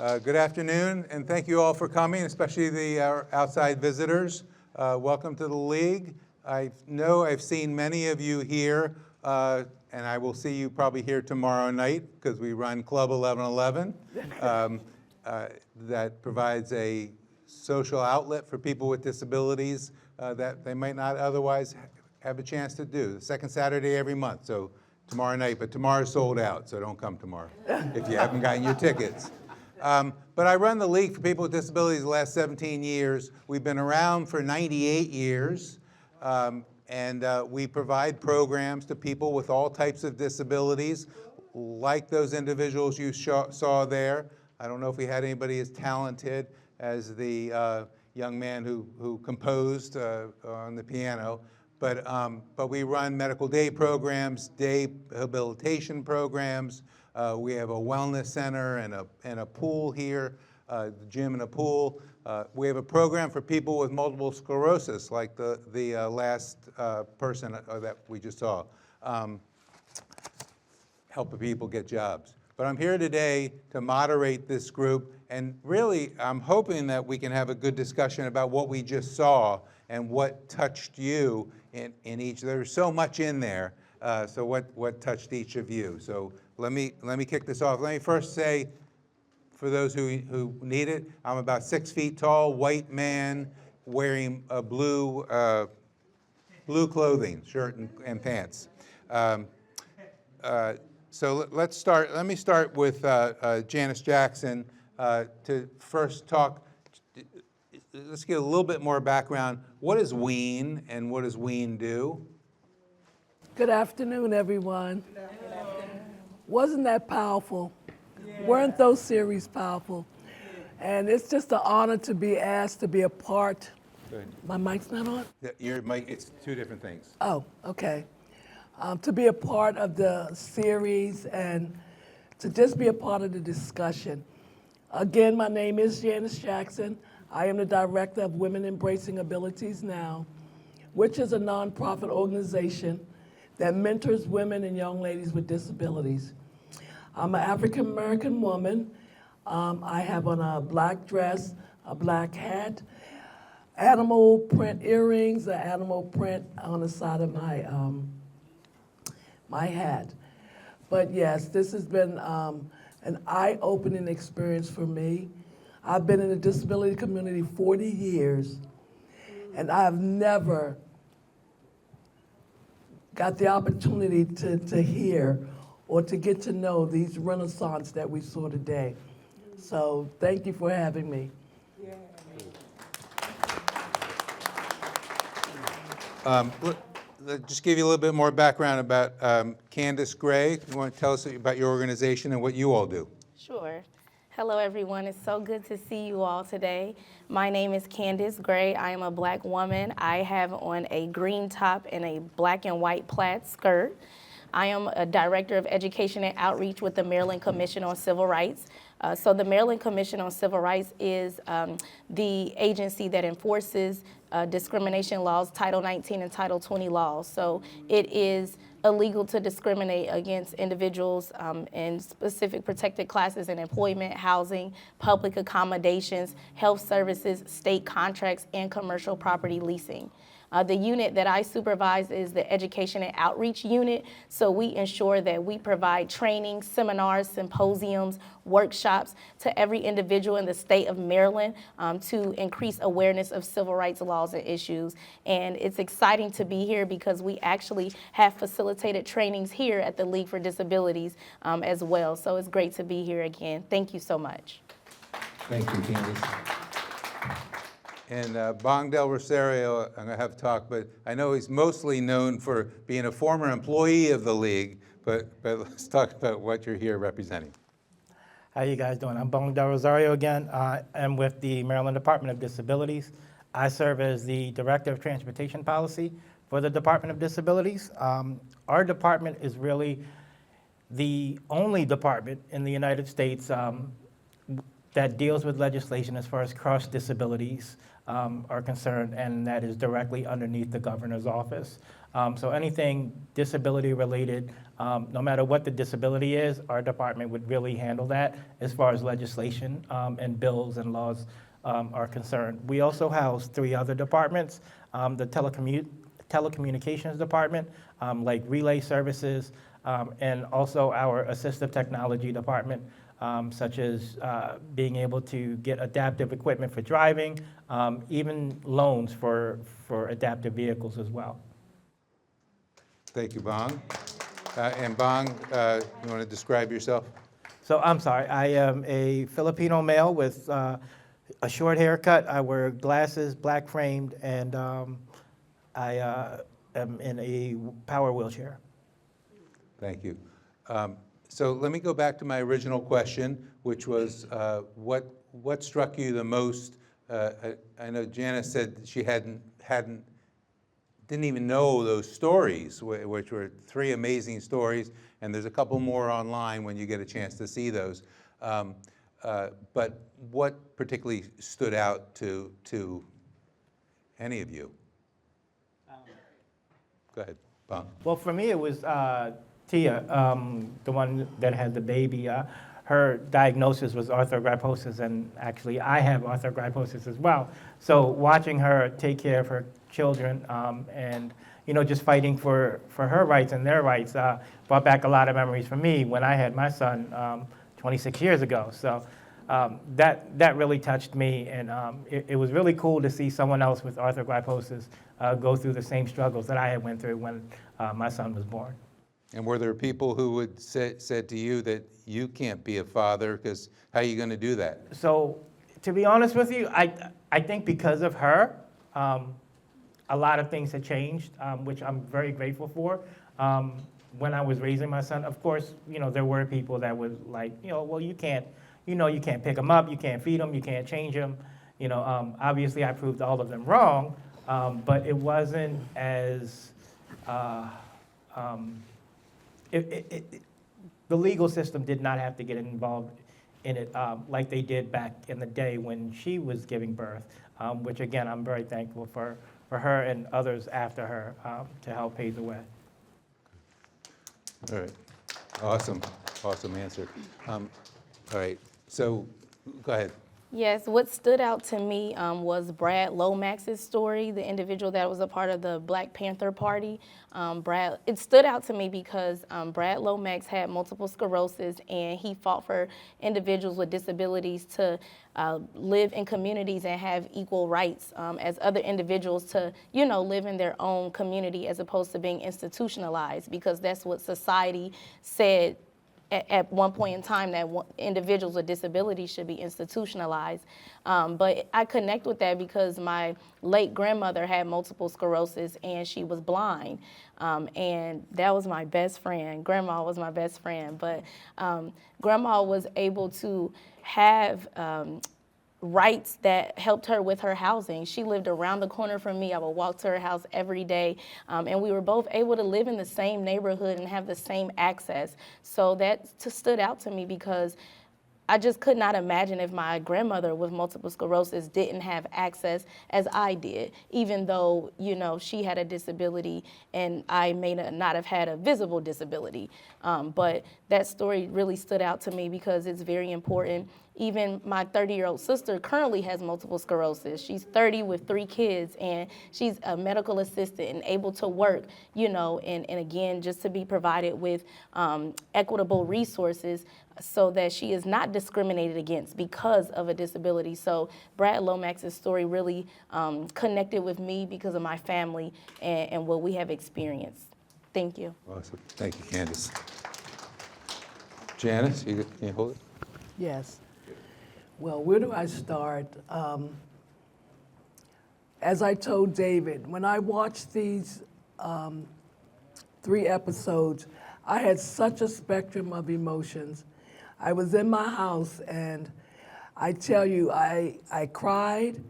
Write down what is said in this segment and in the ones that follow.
Good afternoon, and thank you all for coming, especially our outside visitors. Welcome to the League. I know I've seen many of you here, and I will see you probably here tomorrow night because we run Club 1111. That provides a social outlet for people with disabilities that they might not otherwise have a chance to do. The second Saturday every month, so tomorrow night, but tomorrow's sold out, so don't come tomorrow if you haven't gotten your tickets. But I run the League for People with Disabilities the last 17 years. We've been around for 98 years, and we provide programs to people with all types of disabilities, like those individuals you saw there. I don't know if we had anybody as talented as the young man who composed on the piano, but we run medical day programs, day rehabilitation programs. We have a wellness center and a pool here, the gym and a pool. We have a program for people with multiple sclerosis, like the last person that we just saw, helping people get jobs. But I'm here today to moderate this group, and really I'm hoping that we can have a good discussion about what we just saw and what touched you in each. There's so much in there, so what touched each of you? So let me kick this off. Let me first say, for those who need it, I'm about 6 feet tall, white man, wearing a blue clothing, shirt and pants. So let's start. Let me start with Janice Jackson to first talk. Let's get a little bit more background. What is WEAN and what does WEAN do? Good afternoon, everyone. Good afternoon. Wasn't that powerful? Yeah. Weren't those series powerful? Yeah. And it's just an honor to be asked to be a part. Good. My mic's not on? Your mic, it's two different things. Oh, okay. To be a part of the series and to just be a part of the discussion. Again, my name is Janice Jackson. I am the director of Women Embracing Abilities Now, which is a nonprofit organization that mentors women and young ladies with disabilities. I'm an African American woman. I have on a black dress, a black hat, animal print earrings, an animal print on the side of my hat. But yes, this has been an eye-opening experience for me. I've been in the disability community 40 years, and I've never got the opportunity to hear or to get to know these renaissance that we saw today. So thank you for having me. Just give you a little bit more background about Candace Gray. You want to tell us about your organization and what you all do? Sure. Hello, everyone. It's so good to see you all today. My name is Candace Gray. I am a black woman. I have on a green top and a black and white plaid skirt. I am a director of education and outreach with the Maryland Commission on Civil Rights. So the Maryland Commission on Civil Rights is the agency that enforces discrimination laws, Title 19 and Title 20 laws. So it is illegal to discriminate against individuals in specific protected classes in employment, housing, public accommodations, health services, state contracts, and commercial property leasing. The unit that I supervise is the Education and Outreach Unit, so we ensure that we provide training, seminars, symposiums, workshops to every individual in the state of Maryland to increase awareness of civil rights laws and issues. And it's exciting to be here because we actually have facilitated trainings here at the League for Disabilities as well. So it's great to be here again. Thank you so much. Thank you, Candace. And Bong Del Rosario, I'm going to have to talk, but I know he's mostly known for being a former employee of the League, but let's talk about what you're here representing. How you guys doing? I'm Bong Del Rosario again. I'm with the Maryland Department of Disabilities. I serve as the Director of Transportation Policy for the Department of Disabilities. Our department is really the only department in the United States that deals with legislation as far as cross disabilities are concerned, and that is directly underneath the governor's office. So anything disability related, no matter what the disability is, our department would really handle that as far as legislation and bills and laws are concerned. We also house 3 other departments, the telecommunications department, like relay services, and also our assistive technology department, such as being able to get adaptive equipment for driving, even loans for adaptive vehicles as well. Thank you, Bong. And Bong, you want to describe yourself? So I'm sorry, I am a Filipino male with a short haircut. I wear glasses, black framed, and I am in a power wheelchair. Thank you. So let me go back to my original question, which was what struck you the most? I know Janice said she didn't even know those stories, which were 3 amazing stories, and there's a couple more online when you get a chance to see those. But what particularly stood out to any of you? Go ahead, Bob. Well, for me, it was Tia, the one that had the baby. Her diagnosis was arthrogryposis, and actually I have arthrogryposis as well. So watching her take care of her children and just fighting for her rights and their rights brought back a lot of memories for me when I had my son 26 years ago. So that really touched me, and it was really cool to see someone else with arthrogryposis go through the same struggles that I had went through when my son was born. And were there people who would said to you that you can't be a father because how are you going to do that? So to be honest with you, I think because of her, a lot of things had changed, which I'm very grateful for. When I was raising my son, of course, there were people that was like, well, you can't pick him up, you can't feed him, you can't change him. Obviously I proved all of them wrong, but it wasn't as, the legal system did not have to get involved in it like they did back in the day when she was giving birth, which again, I'm very thankful for her and others after her to help pave the way. All right. Awesome answer. All right, so go ahead. Yes, what stood out to me was Brad Lomax's story, the individual that was a part of the Black Panther Party. It stood out to me because Brad Lomax had multiple sclerosis, and he fought for individuals with disabilities to live in communities and have equal rights as other individuals to, live in their own community as opposed to being institutionalized, because that's what society said at one point in time, that individuals with disabilities should be institutionalized. But I connect with that because my late grandmother had multiple sclerosis and she was blind. And that was my best friend. Grandma was my best friend. But Grandma was able to have rights that helped her with her housing. She lived around the corner from me. I would walk to her house every day. And we were both able to live in the same neighborhood and have the same access. So that stood out to me because I just could not imagine if my grandmother with multiple sclerosis didn't have access as I did, even though, she had a disability and I may not have had a visible disability. But that story really stood out to me because it's very important. Even my 30-year-old sister currently has multiple sclerosis. She's 30 with 3 kids, and she's a medical assistant and able to work, and again, just to be provided with equitable resources so that she is not discriminated against because of a disability. So Brad Lomax's story really connected with me because of my family and what we have experienced. Thank you. Awesome. Thank you, Candace. Janice, can you hold it? Yes. Well, where do I start? As I told David, when I watched these 3 episodes, I had such a spectrum of emotions. I was in my house, and I tell you, I cried,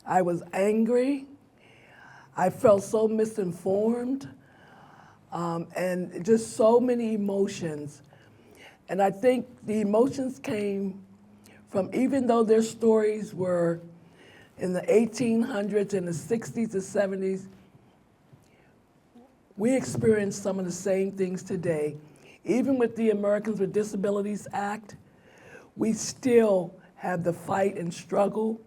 I was angry, I felt so misinformed, and just so many emotions. And I think the emotions came from, even though their stories were in the 1800s and the 60s and 70s, we experience some of the same things today. Even with the Americans with Disabilities Act, we still have the fight and struggle.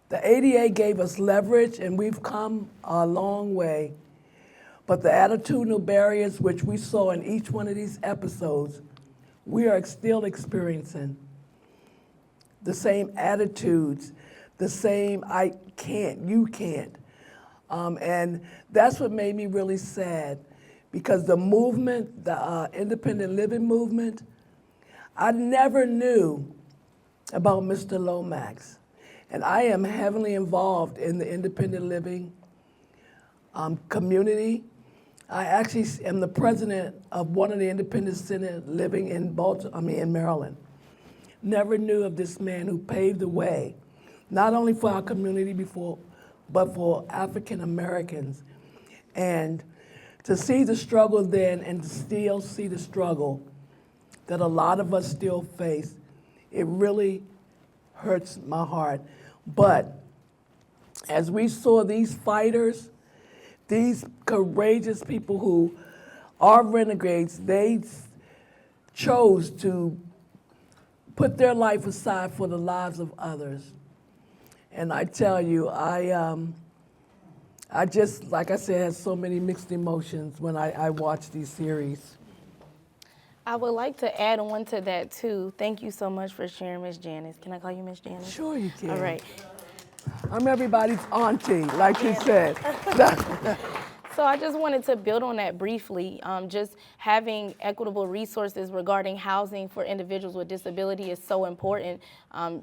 The ADA gave us leverage, and we've come a long way. But the attitudinal barriers, which we saw in each one of these episodes, we are still experiencing. The same attitudes, the same I can't, you can't. And that's what made me really sad, because the movement, the independent living movement, I never knew about Mr. Lomax. And I am heavily involved in the independent living community. I actually am the president of one of the independent centers living in in Maryland. Never knew of this man who paved the way, not only for our community before, but for African Americans. And to see the struggle then and to still see the struggle that a lot of us still face, it really hurts my heart. But as we saw these fighters, these courageous people who are renegades, they chose to put their life aside for the lives of others. And I tell you, I just, like I said, had so many mixed emotions when I watched these series. I would like to add on to that too. Thank you so much for sharing, Miss Janice. Can I call you Miss Janice? Sure you can. All right. I'm everybody's auntie, like you said. So I just wanted to build on that briefly. Just having equitable resources regarding housing for individuals with disability is so important.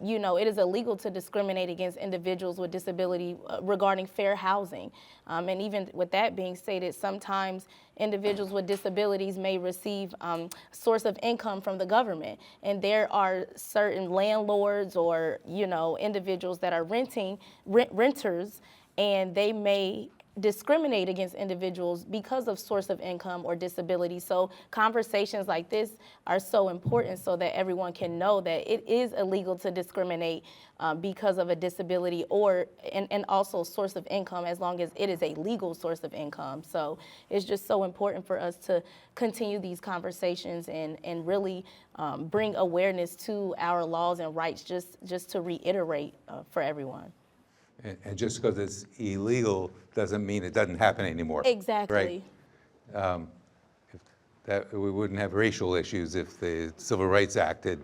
You know, it is illegal to discriminate against individuals with disability regarding fair housing. And even with that being stated, sometimes individuals with disabilities may receive source of income from the government. And there are certain landlords or, you know, individuals that are renters, and they may discriminate against individuals because of source of income or disability. So conversations like this are so important so that everyone can know that it is illegal to discriminate because of a disability and also source of income, as long as it is a legal source of income. So it's just so important for us to continue these conversations and really bring awareness to our laws and rights, just to reiterate for everyone. And just because it's illegal doesn't mean it doesn't happen anymore. Exactly. Right? That we wouldn't have racial issues if the Civil Rights Act had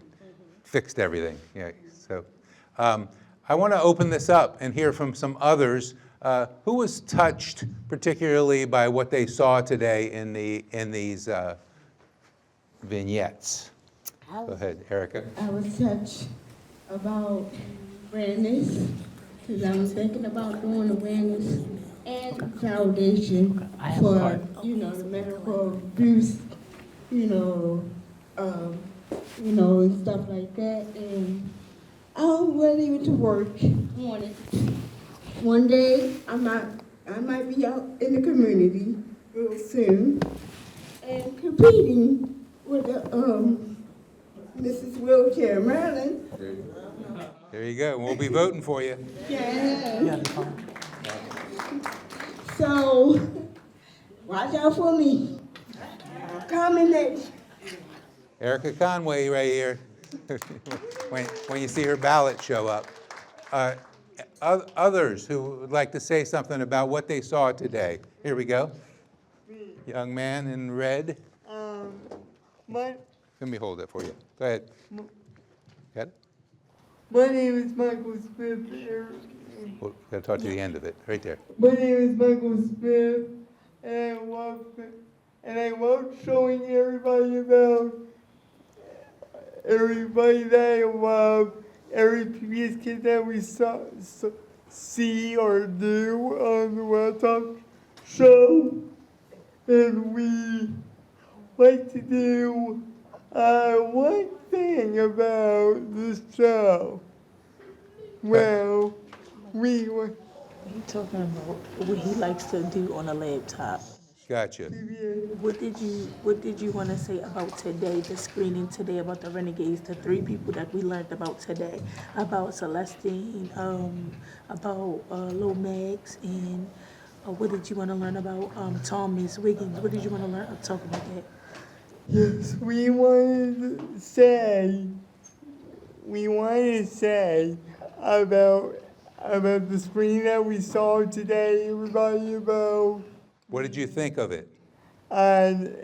fixed everything. Yeah. So I want to open this up and hear from some others. Who was touched particularly by what they saw today in these vignettes? Go ahead, Erica. I was touched about awareness, because I was thinking about doing awareness and validation for, you know, the medical abuse, and stuff like that. And I was ready to work on it. One day, I might be out in the community real soon and competing with the Mrs. Wheelchair Maryland. There you go. We'll be voting for you. Yeah. So, watch out for me. I'm coming next. Erica Conway right here. when you see her ballot show up. Others who would like to say something about what they saw today. Here we go. Young man in red. Let me hold it for you. Go ahead. Got it? My name is Michael Smith. Got to talk to the end of it, right there. My name is Michael Smith, and I love showing everybody about everybody that I love, every previous kid that we see or do on the World Talk show, and we like to do one thing about this show. Well, we were. He's talking about what he likes to do on a laptop. Gotcha. What did you want to say about today, the screening today about the Renegades, the 3 people that we learned about today, about Celestine, about Lomax, and what did you want to learn about Thomas Wiggins? What did you want to learn? Talk about that. Yes, we wanted to say about the screen that we saw today, everybody, about, What did you think of it? and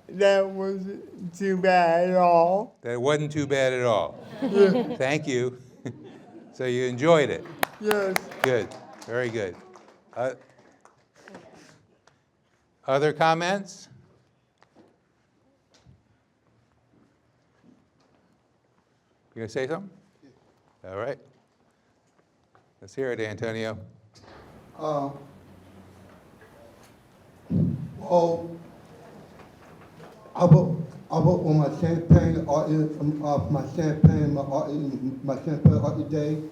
that wasn't too bad at all. That wasn't too bad at all. Thank you. So you enjoyed it? Yes. Good, very good. Other comments? You gonna say something? All right. Let's hear it, Antonio. Oh, I work on my champagne art, my champagne art today.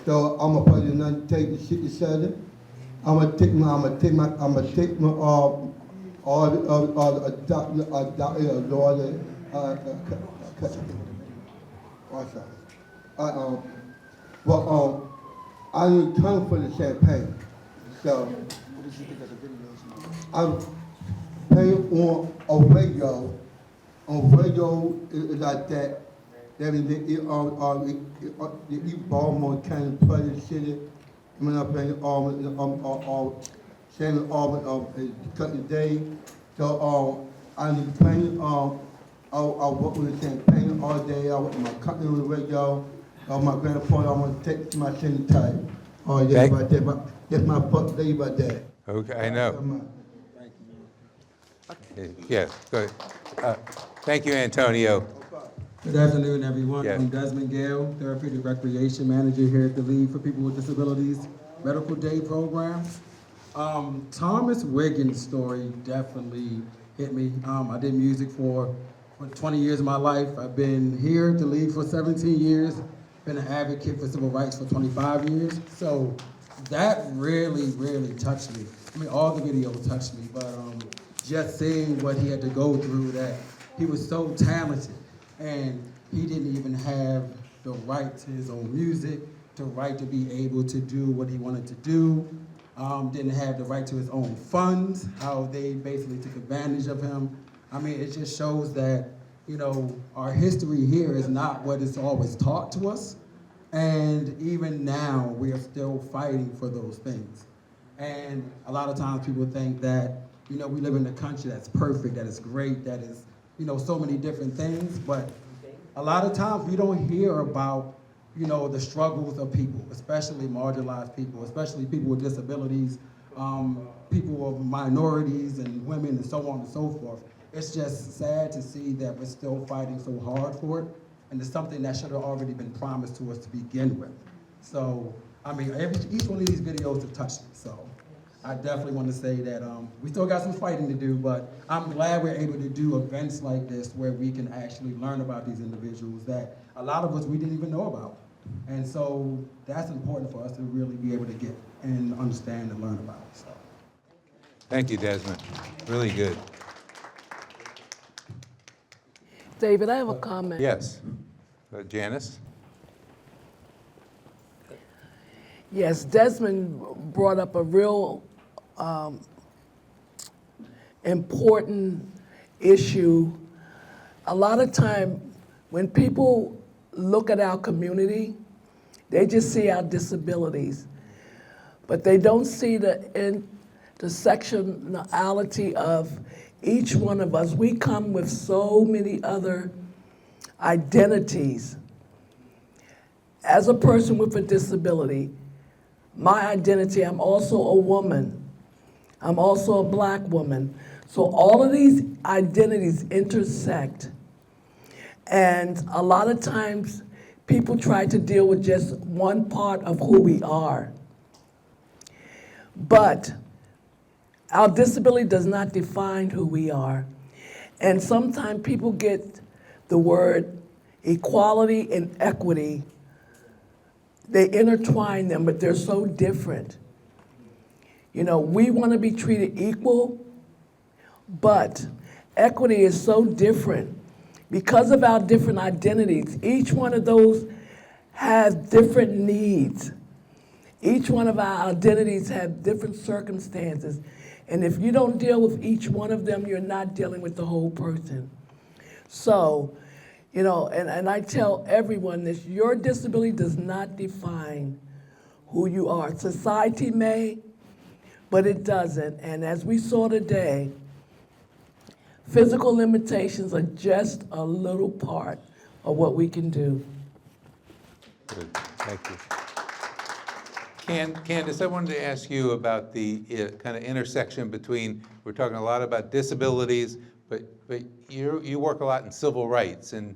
So I'm gonna probably not take the shit to shut it. I'm gonna take my all the doctor, lawyer, I need time for the champagne. So I'm playing on a radio. On radio is like that. That is the Baltimore County Pleasant City. When I'm playing Shannon Auburn cut today. So I'm playing I work with the champagne all day. I work with my company on the radio. My grandfather, I want to take my shin type. Oh yeah, Okay. about that. But that's my birthday about that. Okay, I know. Yeah, go ahead. Thank you, Antonio. Good afternoon, everyone. Yeah. I'm Desmond Gale, Therapeutic Recreation Manager here at the League for People with Disabilities Medical Day Program. Thomas Wiggins' story definitely hit me. I did music for 20 years of my life. I've been here at the League for 17 years, been an advocate for civil rights for 25 years. So that really, really touched me. I mean, all the videos touched me, but just seeing what he had to go through, that he was so talented and he didn't even have the right to his own music, the right to be able to do what he wanted to do, didn't have the right to his own funds, how they basically took advantage of him. I mean, it just shows that, you know, our history here is not what is always taught to us. And even now, we are still fighting for those things. And a lot of times people think that, you know, we live in a country that's perfect, that is great, that is, you know, so many different things. But a lot of times we don't hear about, you know, the struggles of people, especially marginalized people, especially people with disabilities, people of minorities and women and so on and so forth. It's just sad to see that we're still fighting so hard for it, and it's something that should have already been promised to us to begin with. So, I mean, each one of these videos have touched me, so I definitely want to say that we still got some fighting to do, but I'm glad we're able to do events like this where we can actually learn about these individuals that a lot of us we didn't even know about. And so that's important for us to really be able to get and understand and learn about. So. Thank you, Desmond. Really good. David, I have a comment. Yes. Janice? Yes, Desmond brought up a real important issue. A lot of time when people look at our community, they just see our disabilities, but they don't see the intersectionality of each one of us. We come with so many other identities. As a person with a disability, my identity, I'm also a woman. I'm also a black woman. So all of these identities intersect. And a lot of times people try to deal with just one part of who we are. But our disability does not define who we are. And sometimes people get the word equality and equity, they intertwine them, but they're so different. You know, we want to be treated equal, but equity is so different. Because of our different identities, each one of those has different needs. Each one of our identities have different circumstances. And if you don't deal with each one of them, you're not dealing with the whole person. So, you know, and I tell everyone this, your disability does not define who you are. Society may, but it doesn't. And as we saw today, physical limitations are just a little part of what we can do. Good, thank you. Candace, I wanted to ask you about the kind of intersection between, we're talking a lot about disabilities, but you work a lot in civil rights, and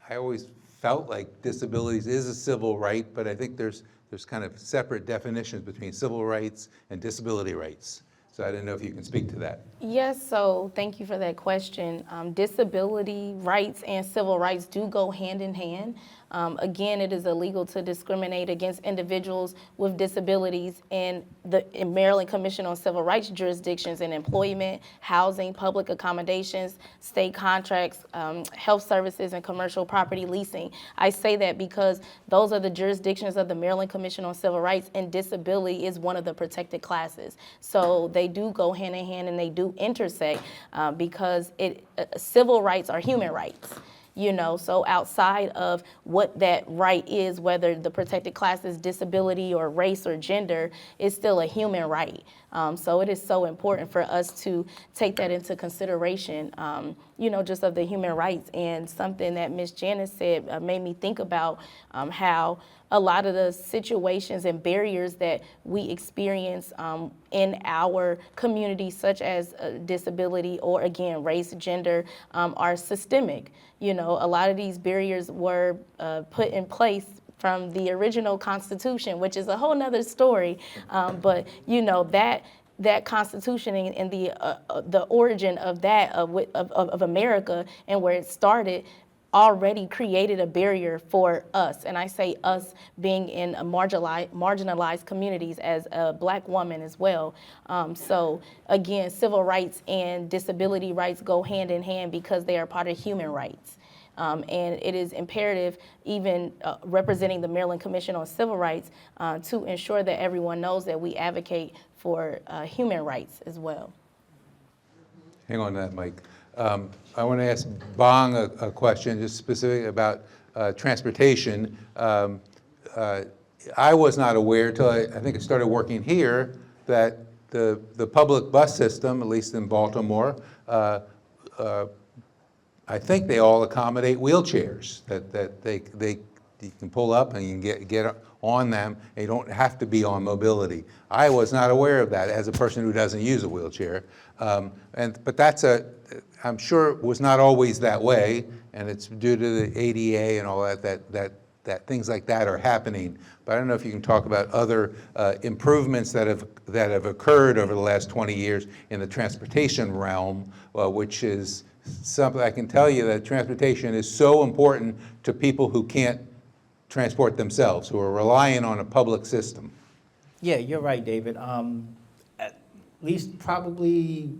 I always felt like disabilities is a civil right, but I think there's kind of separate definitions between civil rights and disability rights. So I didn't know if you can speak to that. Yes, so thank you for that question. Disability rights and civil rights do go hand in hand. Again, it is illegal to discriminate against individuals with disabilities in Maryland Commission on Civil Rights jurisdictions in employment, housing, public accommodations, state contracts, health services, and commercial property leasing. I say that because those are the jurisdictions of the Maryland Commission on Civil Rights, and disability is one of the protected classes. So they do go hand in hand and they do intersect because civil rights are human rights. You know, so outside of what that right is, whether the protected class is disability or race or gender, it's still a human right. So it is so important for us to take that into consideration, you know, just of the human rights. And something that Ms. Janice said made me think about how a lot of the situations and barriers that we experience in our community, such as disability or, again, race, gender, are systemic. You know, a lot of these barriers were put in place from the original Constitution, which is a whole nother story. But, you know, that Constitution and the origin of that, of America and where it started, already created a barrier for us. And I say us being in a marginalized communities as a Black woman as well. So again, civil rights and disability rights go hand in hand because they are part of human rights. And it is imperative, even representing the Maryland Commission on Civil Rights, to ensure that everyone knows that we advocate for human rights as well. Hang on to that, Mike. I want to ask Bong a question, just specific about transportation. I was not aware till I think I started working here that the public bus system, at least in Baltimore, I think they all accommodate wheelchairs, that you can pull up and you can get on them, and you don't have to be on mobility. I was not aware of that as a person who doesn't use a wheelchair. But I'm sure it was not always that way, and it's due to the ADA and all that things like that are happening. But I don't know if you can talk about other improvements that have occurred over the last 20 years in the transportation realm, which is something I can tell you that transportation is so important to people who can't transport themselves, who are relying on a public system. Yeah, you're right, David. At least probably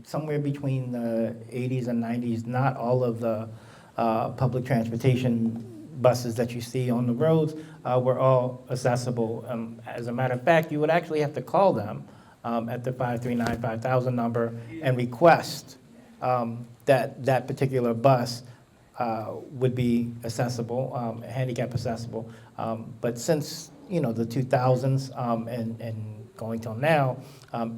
somewhere between the 80s and 90s, not all of the public transportation buses that you see on the roads were all accessible. As a matter of fact, you would actually have to call them at the 539-5000 number and request that particular bus would be accessible, handicap accessible. But since the 2000s and going till now,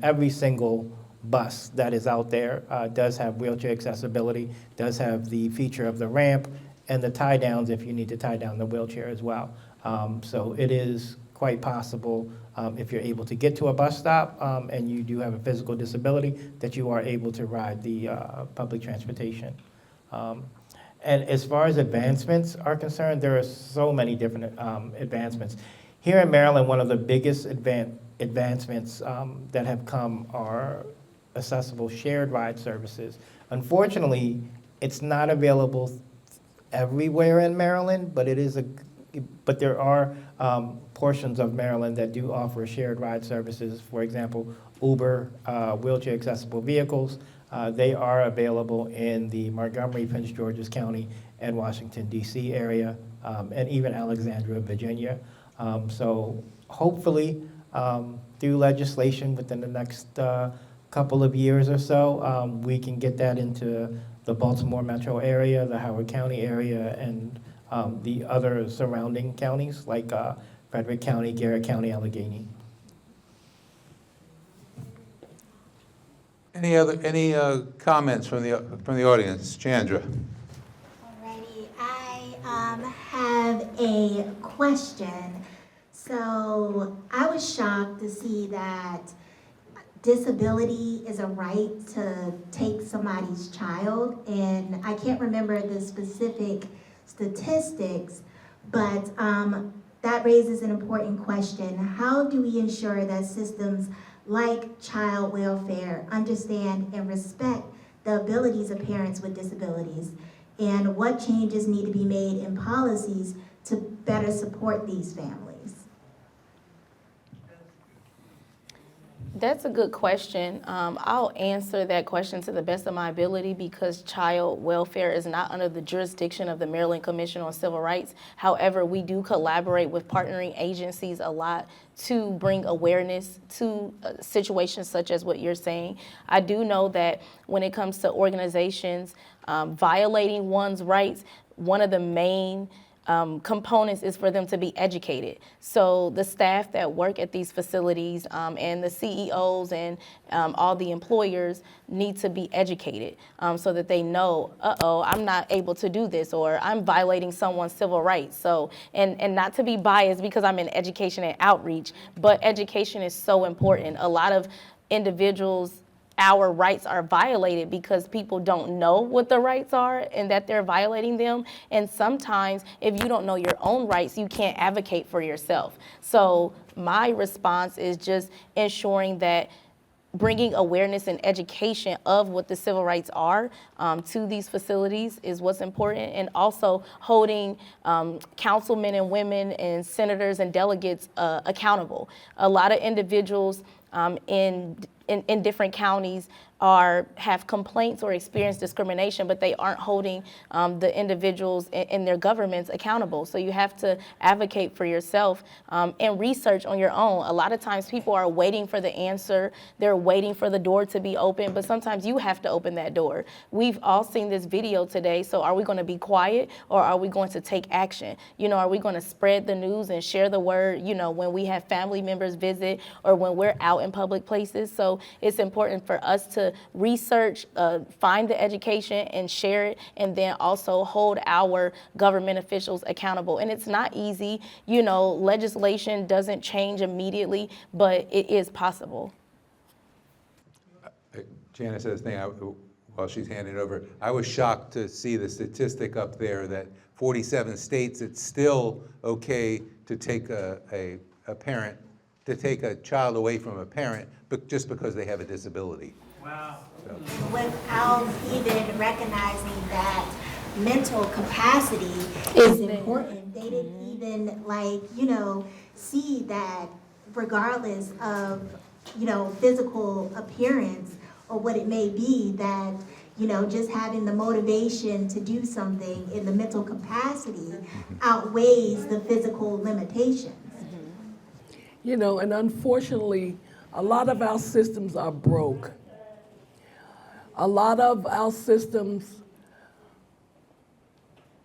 every single bus that is out there does have wheelchair accessibility, does have the feature of the ramp and the tie downs if you need to tie down the wheelchair as well. So it is quite possible if you're able to get to a bus stop and you do have a physical disability that you are able to ride the public transportation. And as far as advancements are concerned, there are so many different advancements. Here in Maryland, one of the biggest advancements that have come are accessible shared ride services. Unfortunately, it's not available everywhere in Maryland, but but there are portions of Maryland that do offer shared ride services. For example, Uber, wheelchair accessible vehicles, they are available in the Montgomery, Prince George's County, and Washington, D.C. area, and even Alexandria, Virginia. So hopefully, through legislation within the next couple of years or so, we can get that into the Baltimore metro area, the Howard County area, and the other surrounding counties like Frederick County, Garrett County, Allegheny. Any comments from the audience? Chandra? Alrighty, I have a question. So I was shocked to see that disability is a right to take somebody's child, and I can't remember the specific statistics, but that raises an important question. How do we ensure that systems like child welfare understand and respect the abilities of parents with disabilities? And what changes need to be made in policies to better support these families? That's a good question. I'll answer that question to the best of my ability because child welfare is not under the jurisdiction of the Maryland Commission on Civil Rights. However, we do collaborate with partnering agencies a lot to bring awareness to situations such as what you're saying. I do know that when it comes to organizations violating one's rights, one of the main components is for them to be educated. So the staff that work at these facilities and the CEOs and all the employers need to be educated so that they know, I'm not able to do this, or I'm violating someone's civil rights. So, and not to be biased because I'm in education and outreach, but education is so important. A lot of individuals, our rights are violated because people don't know what the rights are and that they're violating them. And sometimes if you don't know your own rights, you can't advocate for yourself. So my response is just ensuring that bringing awareness and education of what the civil rights are to these facilities is what's important, and also holding councilmen and women and senators and delegates accountable. A lot of individuals in different counties have complaints or experience discrimination, but they aren't holding the individuals in their governments accountable. So you have to advocate for yourself and research on your own. A lot of times people are waiting for the answer. They're waiting for the door to be open, but sometimes you have to open that door. We've all seen this video today, so are we going to be quiet or are we going to take action? You know, are we going to spread the news and share the word, you know, when we have family members visit or when we're out in public places? So it's important for us to research, find the education and share it, and then also hold our government officials accountable. And it's not easy, you know, legislation doesn't change immediately, but it is possible. Janice says thing while she's handing it over. I was shocked to see the statistic up there that 47 states, it's still okay to take a parent, to take a child away from a parent, but just because they have a disability. Wow. So. Without even recognizing that mental capacity is important. They didn't even see that regardless of, physical appearance or what it may be, that, just having the motivation to do something in the mental capacity outweighs the physical limitations. And unfortunately, a lot of our systems are broke. A lot of our systems,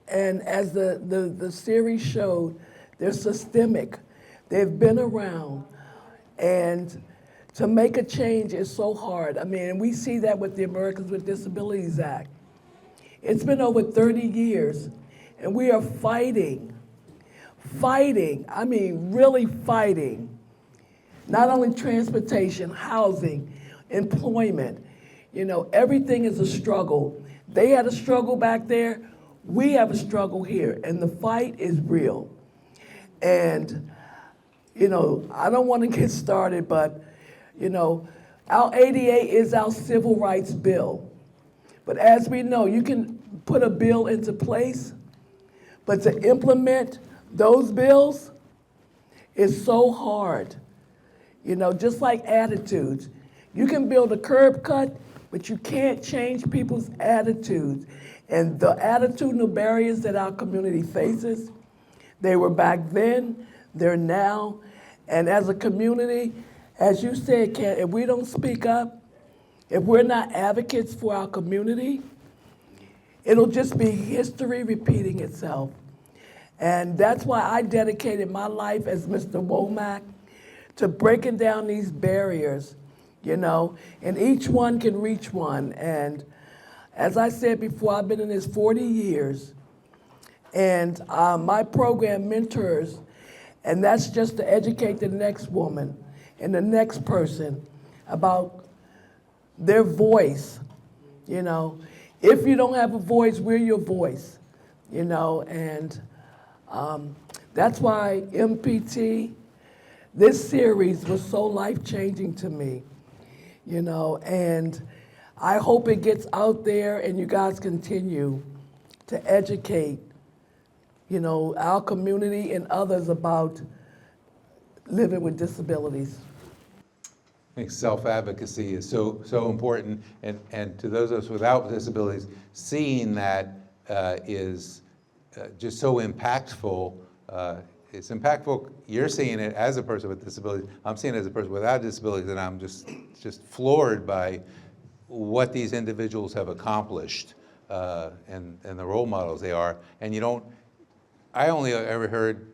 and as the series showed, they're systemic. They've been around, and to make a change is so hard. I mean, we see that with the Americans with Disabilities Act. It's been over 30 years, and we are fighting, I mean, really fighting. Not only transportation, housing, employment, everything is a struggle. They had a struggle back there, we have a struggle here, and the fight is real. And, I don't want to get started, but, our ADA is our civil rights bill. But as we know, you can put a bill into place, but to implement those bills is so hard. Just like attitudes. You can build a curb cut, but you can't change people's attitudes. And the attitudinal barriers that our community faces, they were back then, They're now, and as a community, as you said, Ken, if we don't speak up, if we're not advocates for our community, it'll just be history repeating itself. And that's why I dedicated my life as Mr. Womack to breaking down these barriers, and each one can reach one. And as I said before, I've been in this 40 years, and my program mentors, and that's just to educate the next woman and the next person about their voice. If you don't have a voice, we're your voice, and that's why MPT, this series was so life-changing to me, and I hope it gets out there and you guys continue to educate, our community and others about living with disabilities. I think self-advocacy is so important, and to those of us without disabilities, seeing that is just so impactful. It's impactful. You're seeing it as a person with disabilities. I'm seeing it as a person without disabilities, and I'm just floored by what these individuals have accomplished and the role models they are. And I only ever heard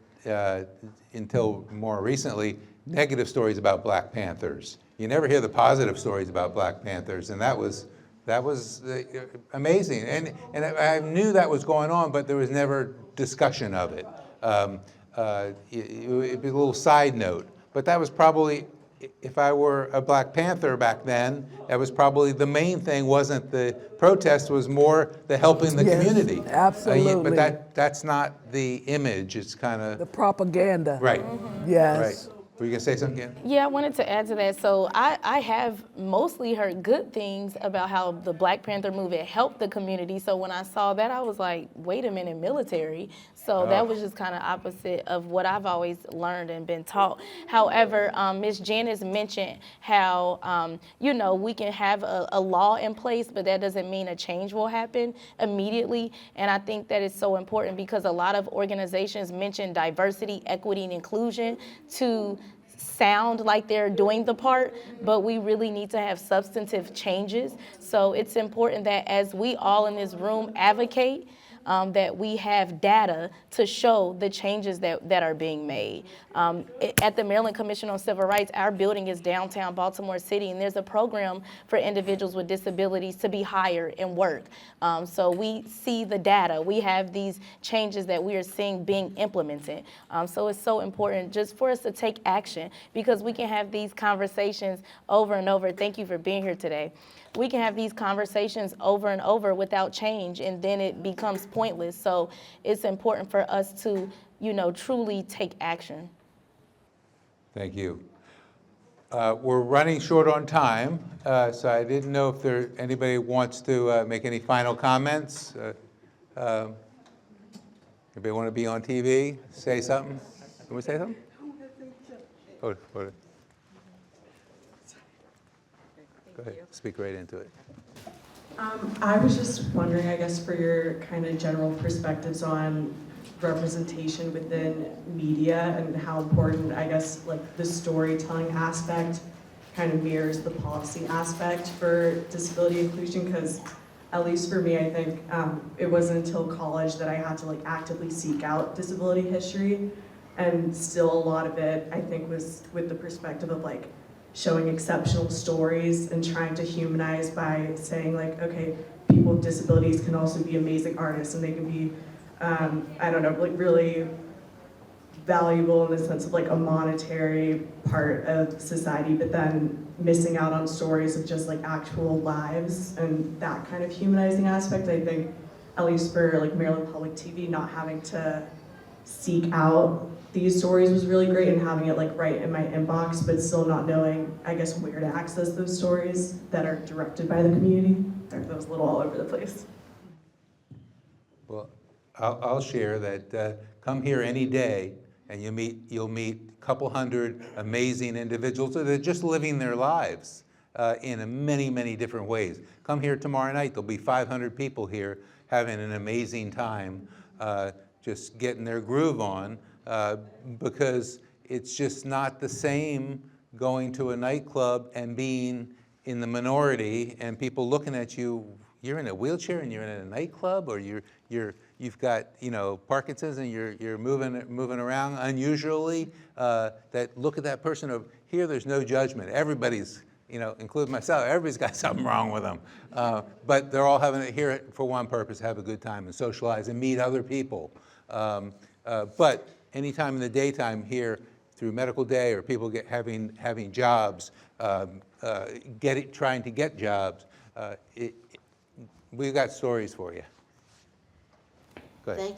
until more recently negative stories about Black Panthers. You never hear the positive stories about Black Panthers, and that was amazing. And I knew that was going on, but there was never discussion of it. It'd be a little side note, but that was probably, if I were a Black Panther back then, that was probably the main thing. Wasn't the protest, was more the helping the community. Absolutely. But that's not the image. It's kind of The propaganda. right. Yes. Right. Were you gonna say something again? Yeah, I wanted to add to that. So I have mostly heard good things about how the Black Panther movement helped the community. So when I saw that, I was like, wait a minute, military. So that was just kind of opposite of what I've always learned and been taught. However, Ms. Janice mentioned how, we can have a law in place, but that doesn't mean a change will happen immediately. And I think that is so important because a lot of organizations mention diversity, equity, and inclusion to sound like they're doing the part, but we really need to have substantive changes. So it's important that as we all in this room advocate, that we have data to show the changes that are being made. At the Maryland Commission on Civil Rights, our building is downtown Baltimore City, and there's a program for individuals with disabilities to be hired and work. So we see the data. We have these changes that we are seeing being implemented. So it's so important just for us to take action, because we can have these conversations over and over. Thank you for being here today. We can have these conversations over and over without change, and then it becomes pointless. So it's important for us to, truly take action. Thank you. We're running short on time, so I didn't know if anybody wants to make any final comments. Anybody want to be on TV? Say something? You want to say something? Go ahead, speak right into it. I was just wondering, I guess, for your kind of general perspectives on representation within media and how important, I guess, like the storytelling aspect kind of mirrors the policy aspect for disability inclusion, because at least for me, I think it wasn't until college that I had to actively seek out disability history, and still a lot of it, I think, was with the perspective of showing exceptional stories and trying to humanize by saying okay, people with disabilities can also be amazing artists, and they can be, really valuable in the sense of a monetary part of society, but then missing out on stories of just actual lives and that kind of humanizing aspect. I think, at least for Maryland Public TV, not having to seek out these stories was really great, and having it right in my inbox, but still not knowing, I guess, where to access those stories that are directed by the community. That was a little all over the place. Well, I'll share that. Come here any day, and you'll meet a couple hundred amazing individuals that are just living their lives in many, many different ways. Come here tomorrow night. There'll be 500 people here having an amazing time, just getting their groove on. because it's just not the same going to a nightclub and being in the minority and people looking at you. You're in a wheelchair and you're in a nightclub, or you've got Parkinson's and you're moving around unusually. That look at that person over here. There's no judgment. Everybody's, including myself, everybody's got something wrong with them. But they're all having it here for one purpose: have a good time and socialize and meet other people. But anytime in the daytime here, through Medical Day, or people having jobs, trying to get jobs, we've got stories for you. Go ahead.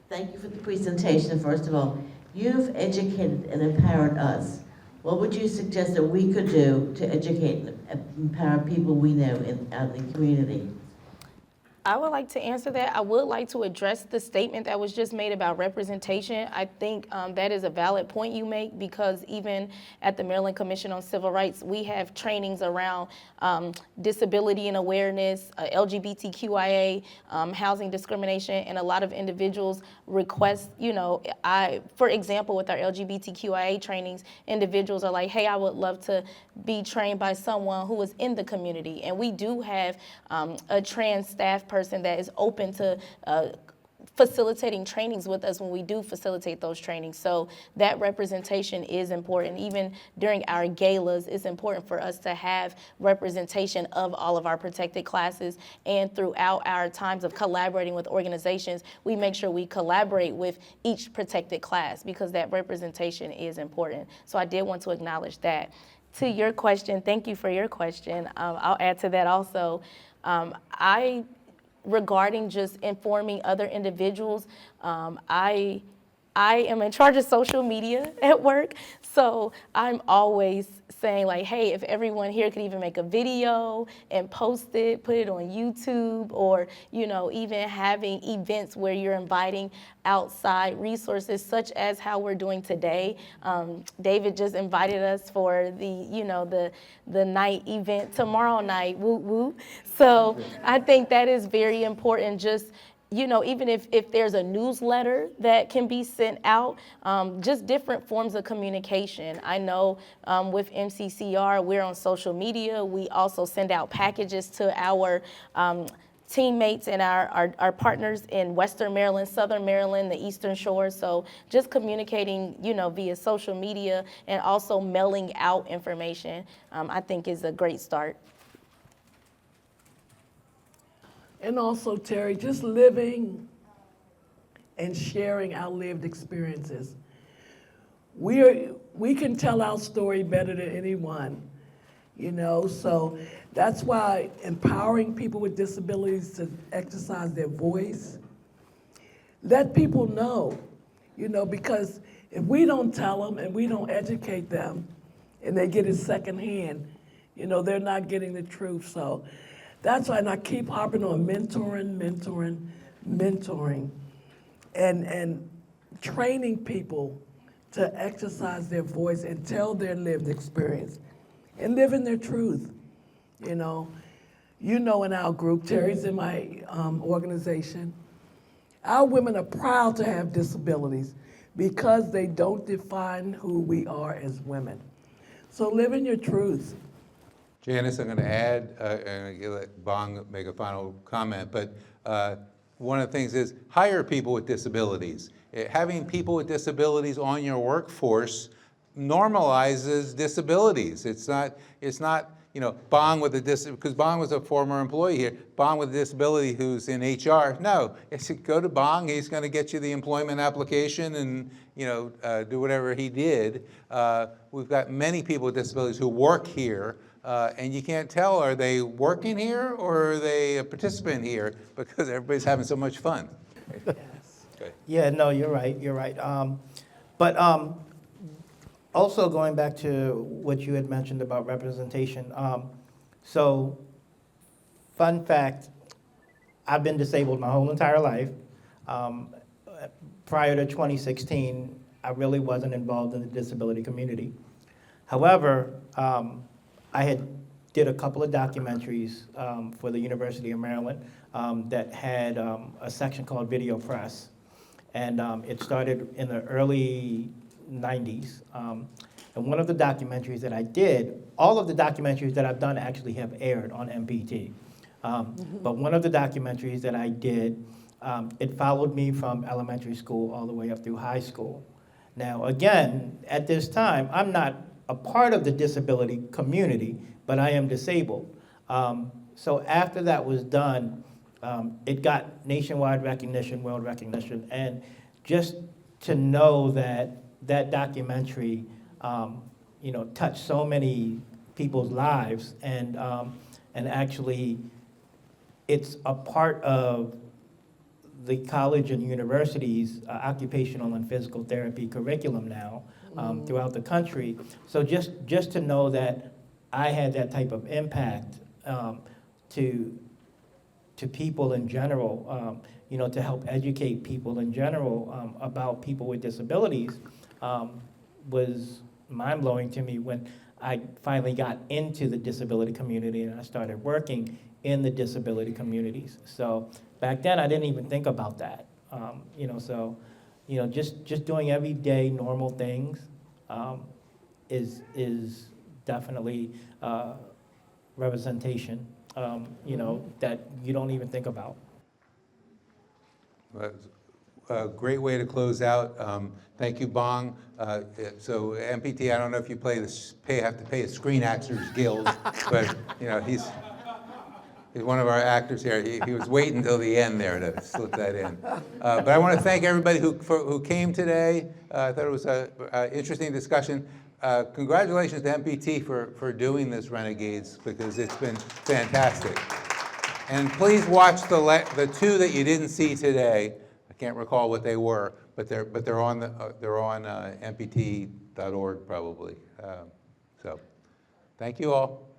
Thank you for the presentation, first of all. You've educated and empowered us. What would you suggest that we could do to educate and empower people we know out in the community? I would like to answer that. I would like to address the statement that was just made about representation. I think that is a valid point you make, because even at the Maryland Commission on Civil Rights, we have trainings around disability and awareness, LGBTQIA, housing discrimination, and a lot of individuals request, for example, with our LGBTQIA trainings, individuals are like, hey, I would love to be trained by someone who is in the community. And we do have a trans staff person that is open to facilitating trainings with us when we do facilitate those trainings. So that representation is important. Even during our galas, it's important for us to have representation of all of our protected classes. And throughout our times of collaborating with organizations, we make sure we collaborate with each protected class, because that representation is important. So I did want to acknowledge that. To your question, thank you for your question. I'll add to that also. Regarding just informing other individuals, I am in charge of social media at work, so I'm always saying like, hey, if everyone here could even make a video and post it, put it on YouTube, or even having events where you're inviting outside resources, such as how we're doing today. David just invited us for the night event tomorrow night, woo woo. So I think that is very important. Just even if there's a newsletter that can be sent out, just different forms of communication. I know with MCCR, we're on social media. We also send out packages to our teammates and our partners in Western Maryland, Southern Maryland, the Eastern Shore. So just communicating, via social media and also mailing out information, I think is a great start. And also, Terry, just living and sharing our lived experiences. We can tell our story better than anyone, so that's why empowering people with disabilities to exercise their voice, let people know, because if we don't tell them and we don't educate them and they get it secondhand, they're not getting the truth. So that's why, and I keep harping on mentoring, and training people to exercise their voice and tell their lived experience and live in their truth. In our group, Terry's in my organization, our women are proud to have disabilities because they don't define who we are as women. So live in your truth. Janice, I'm going to add, and let Bong make a final comment, but one of the things is hire people with disabilities. Having people with disabilities on your workforce normalizes disabilities. It's not Bong with a because Bong was a former employee here, Bong with a disability who's in HR. No, it's go to Bong, he's going to get you the employment application and do whatever he did. We've got many people with disabilities who work here. And you can't tell, are they working here or are they a participant here, because everybody's having so much fun. Yes. Yeah, no, you're right. But also going back to what you had mentioned about representation. So, fun fact, I've been disabled my whole entire life. Prior to 2016, I really wasn't involved in the disability community. However, I did a couple of documentaries for the University of Maryland that had a section called Video Press. And it started in the early 90s. And one of the documentaries that I did, all of the documentaries that I've done actually have aired on MPT. But one of the documentaries that I did, it followed me from elementary school all the way up through high school. Now, again, at this time, I'm not a part of the disability community, but I am disabled. So after that was done, it got nationwide recognition, world recognition, and just to know that that documentary, touched so many people's lives, and actually, it's a part of the college and university's occupational and physical therapy curriculum now throughout the country. So just to know that I had that type of impact to people in general, to help educate people in general about people with disabilities was mind-blowing to me when I finally got into the disability community and I started working in the disability communities. So back then, I didn't even think about that. Just doing everyday normal things is definitely representation, that you don't even think about. That's a great way to close out. Thank you, Bong. So MPT, I don't know if you have to pay a Screen Actors Guild, but he's one of our actors here. He was waiting until the end there to slip that in. But I want to thank everybody who came today. I thought it was an interesting discussion. Congratulations to MPT for doing this Renegades, because it's been fantastic. And please watch the two that you didn't see today. I can't recall what they were, but they're on mpt.org probably. So thank you all.